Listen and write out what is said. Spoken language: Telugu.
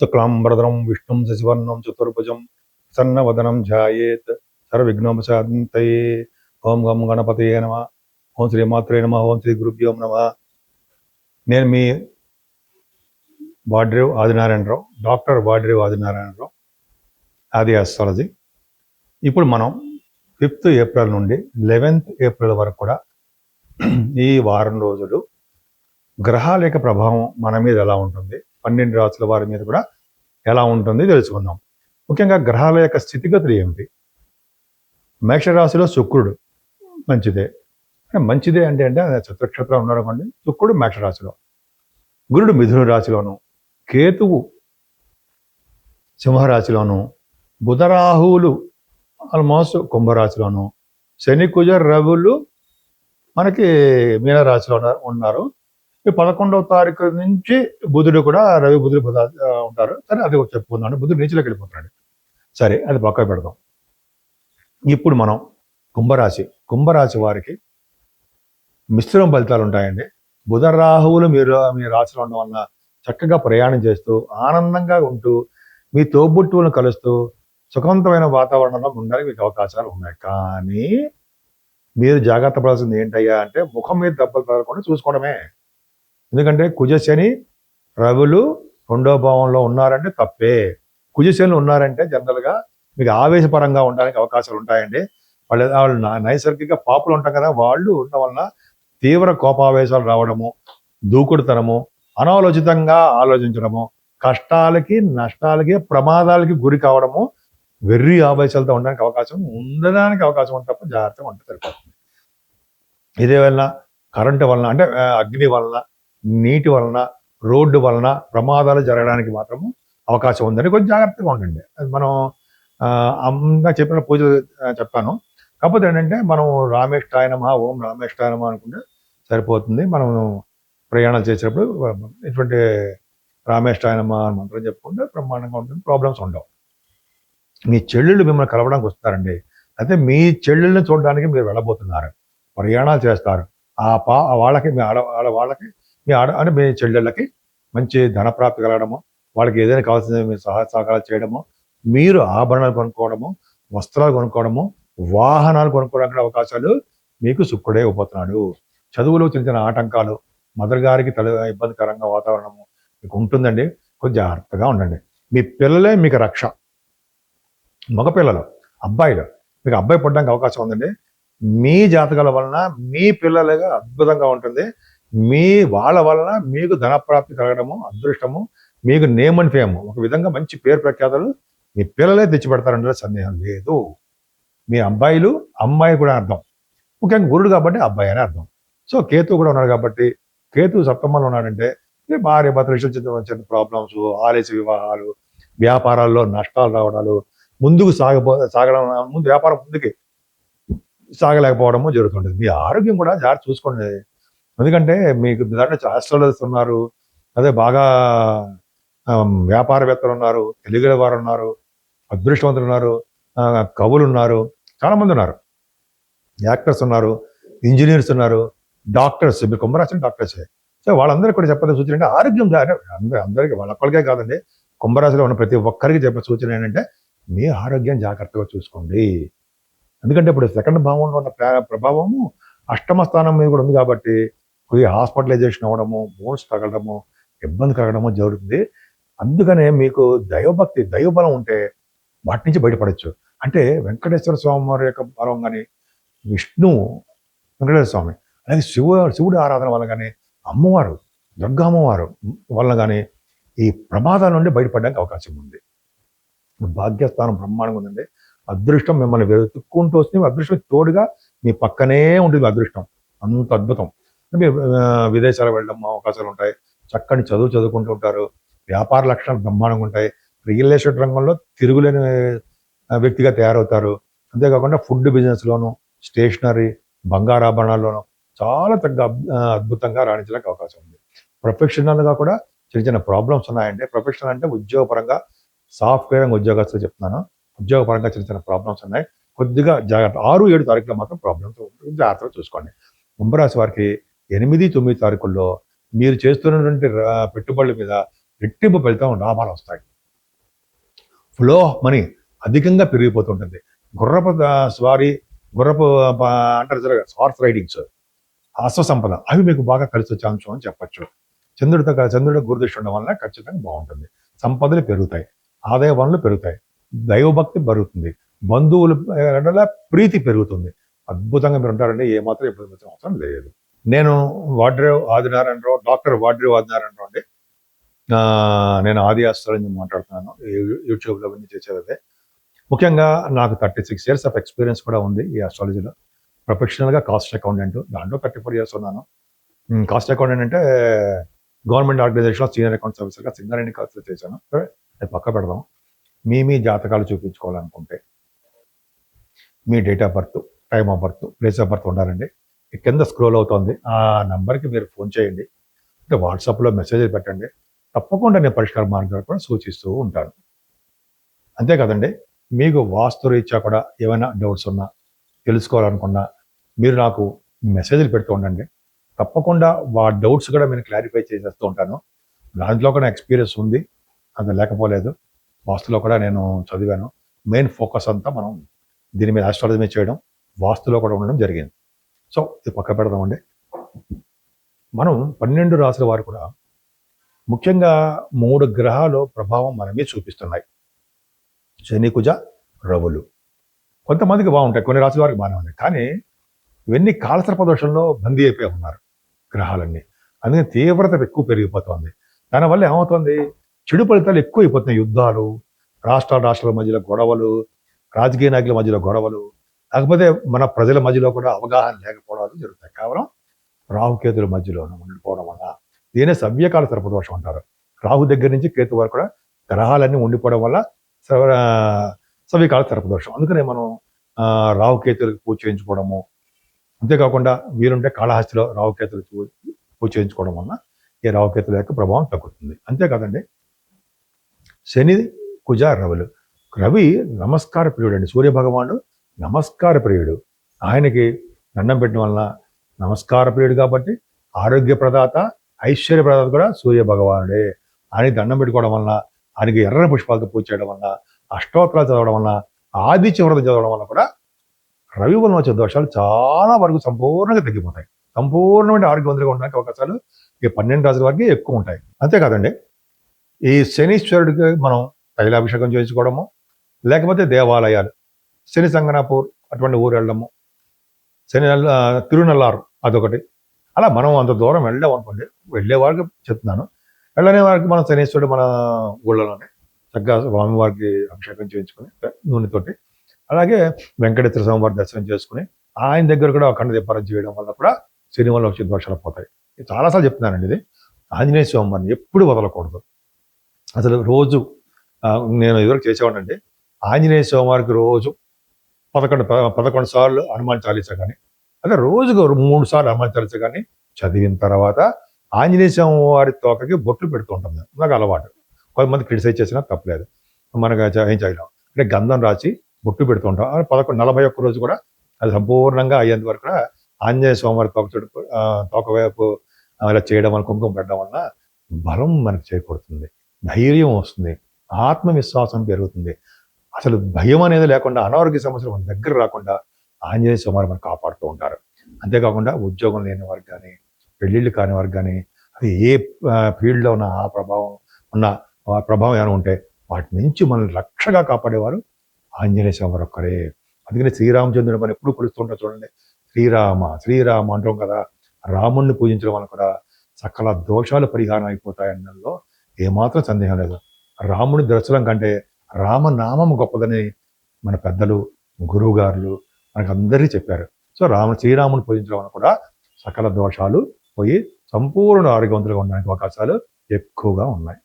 శుక్లాంబరధరం విష్ణుం శశివర్ణం చతుర్భుజం సన్నవదనం ధ్యాయేత్ సర్వవిఘ్నోపశాంతయే. ఓం గం గణపతయే నమ. ఓం శ్రీ మాత్రే నమ. ఓం శ్రీ గురుభ్యో నమ. నేను మీ వాడ్రేవ్ ఆదినారాయణరావు, డాక్టర్ వాడ్రేవ్ ఆదినారాయణరావు, ఆది ఆస్ట్రాలజీ. ఇప్పుడు మనం 5th ఏప్రిల్ నుండి 11th ఏప్రిల్ వరకు కూడా ఈ వారం రోజులు గ్రహాల యొక్క ప్రభావం మన మీద ఎలా ఉంటుంది, 12 రాశుల వారి మీద కూడా ఎలా ఉంటుంది తెలుసుకుందాం. ముఖ్యంగా గ్రహాల యొక్క స్థితిగతులు ఏమిటి. మేషరాశిలో శుక్రుడు మంచిదే. మంచిదే అంటే చతుర్నక్షత్రం ఉన్నాడు అనుకోండి. శుక్రుడు మేషరాశిలో, గురుడు మిథున రాశిలోను, కేతువు సింహరాశిలోను, బుధరాహువులు ఆల్మోస్ట్ కుంభరాశిలోను, శని కుజ రవులు మనకి మీనరాశిలో ఉన్నారు. 11వ తారీఖు నుంచి బుధుడు కూడా, రవి బుధుడు ఉంటారు. సరే, అది చెప్పుకుందాం. బుధుడు నీచులోకి వెళ్ళిపోతున్నాడు. సరే, అది పక్క పెడదాం. ఇప్పుడు మనం కుంభరాశి వారికి మిశ్రమ ఫలితాలు ఉంటాయండి. బుధ రాహువులు మీ రాశిలో ఉండడం వల్ల చక్కగా ప్రయాణం చేస్తూ ఆనందంగా ఉంటూ మీ తోబుట్టువులను కలుస్తూ సుఖవంతమైన వాతావరణంలో ఉండడానికి మీకు అవకాశాలు ఉన్నాయి. కానీ మీరు జాగ్రత్త పడాల్సింది ఏంటయ్యా అంటే ముఖం మీద దెబ్బలు తగలకుండా చూసుకోవడమే. ఎందుకంటే కుజశని రవులు 2వ భావంలో ఉన్నారంటే తప్పే. కుజశని ఉన్నారంటే జనరల్గా మీకు ఆవేశపరంగా ఉండడానికి అవకాశాలు ఉంటాయండి. వాళ్ళు నైసర్గిక పాపులు ఉంటాం కదా, వాళ్ళు ఉండడం వలన తీవ్ర కోపావేశాలు రావడము, దూకుడుతనము, అనాలోచితంగా ఆలోచించడము, కష్టాలకి నష్టాలకి ప్రమాదాలకి గురి కావడము, వెర్రి ఆవేశాలతో ఉండడానికి అవకాశం ఉంటుంది తప్ప జాగ్రత్తగా ఉంటే సరిపోతుంది. ఇదే వలన కరెంటు వలన, అంటే అగ్ని వలన, నీటి వలన, రోడ్డు వలన ప్రమాదాలు జరగడానికి మాత్రము అవకాశం ఉందని కొంచెం జాగ్రత్తగా ఉండండి. మనం అంతా చెప్పిన పూజ చెప్పాను. కాకపోతే ఏంటంటే మనం రామేష్టాయ నమః, ఓం రామేష్టాయ నమః అనుకుంటే సరిపోతుంది. మనం ప్రయాణాలు చేసేటప్పుడు ఇటువంటి రామేష్టాయ నమః మంత్రం చెప్పుకుంటే బ్రహ్మాండంగా ఉంటుంది, ప్రాబ్లమ్స్ ఉండవు. మీ చెల్లెళ్ళు మిమ్మల్ని కలవడానికి వస్తారండి. అయితే మీ చెల్లెళ్ళని చూడడానికి మీరు వెళ్ళబోతున్నారు, ప్రయాణాలు చేస్తారు. వాళ్ళకి అంటే మీ చెల్లెళ్ళకి మంచి ధనప్రాప్తి కలగడము, వాళ్ళకి ఏదైనా కావాల్సిన మీరు సహకారాలు చేయడము, మీరు ఆభరణాలు కొనుక్కోవడము, వస్త్రాలు కొనుక్కోవడము, వాహనాలు కొనుక్కోవడానికి అవకాశాలు మీకు శుక్రుడే ఇవ్వబోతున్నాడు. చదువులో చిన్న ఆటంకాలు, మదర్ గారికి ఇబ్బందికరంగా వాతావరణము మీకు ఉంటుందండి. కొంచెం జాగ్రత్తగా ఉండండి. మీ పిల్లలే మీకు రక్ష. మగపిల్లలు, అబ్బాయిలు, మీకు అబ్బాయి పడడానికి అవకాశం ఉందండి. మీ జాతకాల వలన మీ పిల్లలుగా అద్భుతంగా ఉంటుంది. వాళ్ళ వలన మీకు ధనప్రాప్తి కలగడము, అదృష్టము, మీకు నేమ్ అండ్ ఫేమ్, ఒక విధంగా మంచి పేరు ప్రఖ్యాతలు మీ పిల్లలే తెచ్చిపెడతారంటే సందేహం లేదు. మీ అబ్బాయిలు, అమ్మాయి కూడా అర్థం. ముఖ్యంగా గురుడు కాబట్టి అబ్బాయి అని అర్థం. సో కేతు కూడా ఉన్నాడు కాబట్టి, కేతు సప్తమంలో ఉన్నాడంటే భార్య భర్తలు చిన్న ప్రాబ్లమ్స్, ఆలస్య వివాహాలు, వ్యాపారాల్లో నష్టాలు రావడాలు, ముందుకు సాగడం, వ్యాపారం ముందుకి సాగలేకపోవడము జరుగుతుంటుంది. మీ ఆరోగ్యం కూడా జాగ్రత్త చూసుకోండి. ఎందుకంటే మీకు దాంట్లో ఆస్ట్రాలజర్స్ ఉన్నారు, అదే బాగా వ్యాపారవేత్తలు ఉన్నారు, తెలుగు వారు ఉన్నారు, అదృష్టవంతులు ఉన్నారు, కవులు ఉన్నారు, చాలామంది ఉన్నారు, యాక్టర్స్ ఉన్నారు, ఇంజనీర్స్ ఉన్నారు, డాక్టర్స్. మీరు కుంభరాశి డాక్టర్సే. సో వాళ్ళందరికీ కూడా చెప్పే సూచన అంటే ఆరోగ్యం అందరికీ, వాళ్ళొక్కరికే కాదండి, కుంభరాశిలో ఉన్న ప్రతి ఒక్కరికి చెప్పే సూచన ఏంటంటే మీ ఆరోగ్యం జాగ్రత్తగా చూసుకోండి. ఎందుకంటే ఇప్పుడు 2వ భావంలో ఉన్న ప్రభావము 8వ స్థానం మీద కూడా ఉంది కాబట్టి కొద్దిగా హాస్పిటలైజేషన్ అవ్వడము, బోన్స్ తగలడము, ఇబ్బంది కలగడము జరుగుతుంది. అందుకనే మీకు దైవభక్తి, దైవబలం ఉంటే వాటి నుంచి బయటపడవచ్చు. అంటే వెంకటేశ్వర స్వామి వారి యొక్క బలం కానీ, విష్ణువు వెంకటేశ్వర స్వామి, అలాగే శివుడి ఆరాధన వల్ల కానీ, అమ్మవారు దుర్గా అమ్మవారు వల్ల కానీ ఈ ప్రమాదాల నుండి బయటపడడానికి అవకాశం ఉంది. భాగ్యస్థానం బ్రహ్మాండంగా ఉందండి. అదృష్టం మిమ్మల్ని వెతుక్కుంటూ వస్తుంది. అదృష్టం తోడుగా మీ పక్కనే ఉంటుంది. అదృష్టం అంత అద్భుతం. మీరు విదేశాలకు వెళ్ళడం అవకాశాలు ఉంటాయి. చక్కని చదువుకుంటూ ఉంటారు. వ్యాపార లక్షణాలు బ్రహ్మాండంగా ఉంటాయి. రియల్ ఎస్టేట్ రంగంలో తిరుగులేని వ్యక్తిగా తయారవుతారు. అంతేకాకుండా ఫుడ్ బిజినెస్లోను, స్టేషనరీ, బంగారాభరణాల్లోనూ చాలా అద్భుతంగా రాణించడానికి అవకాశం ఉంది. ప్రొఫెషనల్గా కూడా చిన్న ప్రాబ్లమ్స్ ఉన్నాయండి. ప్రొఫెషనల్ అంటే ఉద్యోగపరంగా, సాఫ్ట్వేర్ ఉద్యోగస్తులు చెప్తున్నాను. ఉద్యోగపరంగా చిన్న ప్రాబ్లమ్స్ ఉన్నాయి. కొద్దిగా జాగ్రత్త. 6, 7 తారీఖులో మాత్రం ప్రాబ్లమ్స్ జాగ్రత్తగా చూసుకోండి. కుంభరాశి వారికి 8, 9 తారీఖుల్లో మీరు చేస్తున్నటువంటి పెట్టుబడుల మీద రెట్టింపు ఫలితం, లాభాలు వస్తాయి. ఫ్లో ఆఫ్ మనీ అధికంగా పెరిగిపోతుంటుంది. గుర్రపు స్వారీ, గుర్రపు అంటారు సరే హార్స్ రైడింగ్స్, అశ్వ సంపద అవి మీకు బాగా కలిసి వచ్చే అంశం అని చెప్పచ్చు. చంద్రుడు గురుదృష్టి ఉండడం వల్ల ఖచ్చితంగా బాగుంటుంది. సంపదలు పెరుగుతాయి, ఆదాయ వనరులు పెరుగుతాయి, దైవభక్తి పెరుగుతుంది, బంధువుల ప్రీతి పెరుగుతుంది. అద్భుతంగా మీరు ఉంటారండి, ఏమాత్రం ఇబ్బంది అవసరం లేదు. నేను వాడ్రేవ్ ఆదినారాయణరావు, డాక్టర్ వాడ్రేవ్ ఆదినారాయణరావు అండి. నేను ఆది ఆస్ట్రాలజీ మాట్లాడుతున్నాను. యూట్యూబ్లో అవన్నీ చేసేదే. ముఖ్యంగా నాకు 36 years ఆఫ్ ఎక్స్పీరియన్స్ కూడా ఉంది ఈ ఆస్ట్రాలజీలో. ప్రొఫెషనల్గా కాస్ట్ అకౌంటెంట్, దాంట్లో 34 years ఉన్నాను. కాస్ట్ అకౌంటెంట్ అంటే గవర్నమెంట్ ఆర్గనైజేషన్లో సీనియర్ అకౌంట్ ఆఫీసర్గా సింగరేణి కాస్ట్లో చేశాను. సరే, అది పక్క పెడదాం. మీ జాతకాలు చూపించుకోవాలనుకుంటే మీ date of birth, time of birth, place of birth ఉండాలండి. కింద స్క్రోల్ అవుతుంది, ఆ నెంబర్కి మీరు ఫోన్ చేయండి, అంటే వాట్సాప్లో మెసేజ్ పెట్టండి. తప్పకుండా నేను పరిష్కార మార్గాలు కూడా సూచిస్తూ ఉంటాను. అంతే కదండి, మీకు వాస్తు రీత్యా కూడా ఏమైనా డౌట్స్ ఉన్నా, తెలుసుకోవాలనుకున్నా మీరు నాకు మెసేజ్లు పెడుతూ ఉండండి. తప్పకుండా డౌట్స్ కూడా నేను క్లారిఫై చేసేస్తూ ఉంటాను. దాంట్లో కూడా ఎక్స్పీరియన్స్ ఉంది, అది లేకపోలేదు. వాస్తులో కూడా నేను చదివాను. మెయిన్ ఫోకస్ అంతా మనం దీని మీద ఆస్ట్రాలజీ మీద చేయడం, వాస్తులో కూడా ఉండడం జరిగింది. సో ఇది పక్క పెడదామండి. మనం 12 రాసుల వారు కూడా ముఖ్యంగా 3 గ్రహాలు ప్రభావం మన మీద చూపిస్తున్నాయి. శని, కుజ, రవులు. కొంతమందికి బాగుంటాయి, కొన్ని రాసుల వారికి బాగానే ఉన్నాయి. కానీ ఇవన్నీ కాలసర్ప దోషంలో బందీ అయిపోయి ఉన్నారు గ్రహాలన్నీ. అందుకని తీవ్రత ఎక్కువ పెరిగిపోతుంది. దానివల్ల ఏమవుతుంది, చెడు ఫలితాలు ఎక్కువ అయిపోతున్నాయి. యుద్ధాలు, రాష్ట్రాల మధ్యలో గొడవలు, రాజకీయ నాయకుల మధ్యలో గొడవలు, లేకపోతే మన ప్రజల మధ్యలో కూడా అవగాహన లేకపోవడాలు జరుగుతాయి. కేవలం రాహుకేతుల మధ్యలో ఉండిపోవడం వల్ల. దీనే సవ్యకాల సర్పదోషం అంటారు. రాహు దగ్గర నుంచి కేతు వరకు కూడా గ్రహాలన్నీ ఉండిపోవడం వల్ల సవ్యకాల సర్పదోషం. అందుకనే మనం రాహుకేతులకు పూజ చేయించుకోవడము, అంతేకాకుండా వీరుంటే కాళహస్తిలో రాహుకేతులకు పూజ చేయించుకోవడం వల్ల ఈ రాహుకేతుల యొక్క ప్రభావం తగ్గుతుంది. అంతేకాదండి, శని, కుజ, రవులు. రవి నమస్కార ప్రియుడు అండి. సూర్య భగవానుడు నమస్కార ప్రియుడు. ఆయనకి దండం పెట్టడం వలన నమస్కార ప్రియుడు కాబట్టి ఆరోగ్య ప్రదాత, ఐశ్వర్య ప్రదాత కూడా సూర్య భగవానుడే. ఆయనకి దండం పెట్టుకోవడం వలన, ఆయనకి ఎర్రని పుష్పాలతో పూజ చేయడం వలన, అష్టోత్తరాలు చదవడం వలన, ఆదిత్య వ్రతం చదవడం వల్ల కూడా రవి వలన వచ్చే దోషాలు చాలా వరకు సంపూర్ణంగా తగ్గిపోతాయి. సంపూర్ణమైన ఆరోగ్యవంతులుగా ఉండడానికి అవకాశాలు ఈ 12 రాసుల వారికి ఎక్కువ ఉంటాయి. అంతేకాదండి, ఈ శనీశ్వరుడికి మనం తైలాభిషేకం చేయించుకోవడము, లేకపోతే దేవాలయాలు, శని సంగనాపూర్ అటువంటి ఊరు వెళ్ళడము, తిరునల్లారు అదొకటి. అలా మనం అంత దూరం వెళ్ళాం అనుకోండి, వెళ్ళే వారికి చెప్తున్నాను, వెళ్ళనే వారికి మనం శనీశ్వరుడు మన ఊళ్ళలోనే చక్కగా స్వామివారికి అభిషేకం చేయించుకొని నూనెతోటి, అలాగే వెంకటేశ్వర స్వామివారి దర్శనం చేసుకుని ఆయన దగ్గర కూడా అఖండ దీపారాధన చేయడం వల్ల కూడా శని వల్ల వచ్చే దోషాలు పోతాయి. చాలాసార్లు చెప్తున్నానండి ఇది. ఆంజనేయ స్వామివారిని ఎప్పుడు వదలకూడదు. అసలు రోజు నేను ఎదురు చేసేవాడినండి. ఆంజనేయ స్వామివారికి రోజు 11 సార్లు హనుమాన్ చాలీసా కానీ, అదే రోజుకు 3 సార్లు హనుమాన్ చాలీసా కానీ చదివిన తర్వాత ఆంజనేయ స్వామి వారి తోకకి బొట్లు పెడుతూ ఉంటాం. నాకు అలవాటు. కొంతమంది క్రిటిసైజ్ చేసినా తప్పలేదు, మనకు ఏం చేయలేం. అంటే గంధం రాసి బొట్టు పెడుతూ ఉంటాం. 41 రోజు కూడా అది సంపూర్ణంగా అయ్యేంత వరకు కూడా ఆంజనేయ స్వామి వారి తోక వైపు ఇలా చేయడం వల్ల, కుంకుమ పెట్టడం వల్ల బలం మనకు చేకూరుతుంది, ధైర్యం వస్తుంది, ఆత్మవిశ్వాసం పెరుగుతుంది. అసలు భయం అనేది లేకుండా, అనారోగ్య సమస్యలు మన దగ్గర రాకుండా ఆంజనేయ స్వామి మనకు కాపాడుతూ ఉంటారు. అంతేకాకుండా ఉద్యోగం లేని వారికి కానీ, పెళ్ళిళ్ళు కాని వారికి కానీ, అది ఏ ఫీల్డ్లో ఉన్న ఆ ప్రభావం ఏమైనా ఉంటే వాటి నుంచి మనల్ని రక్షగా కాపాడేవారు ఆంజనేయ స్వామి వారు ఒక్కరే. అందుకని శ్రీరామచంద్రుడు మనం ఎప్పుడు కొలుస్తుంటాం చూడండి. శ్రీరామ అంటాం కదా. రాముణ్ణి పూజించడం వల్ల కూడా సకల దోషాలు పరిహారం అయిపోతాయన్నలో ఏమాత్రం సందేహం లేదు. రాముని దర్శనం కంటే రామనామం గొప్పదని మన పెద్దలు, గురువు గారులు మనకు అందరికీ చెప్పారు. సో శ్రీరాముని పూజించడం వల్ల కూడా సకల దోషాలు పోయి సంపూర్ణ ఆరోగ్యవంతులుగా ఉండడానికి అవకాశాలు ఎక్కువగా ఉన్నాయి.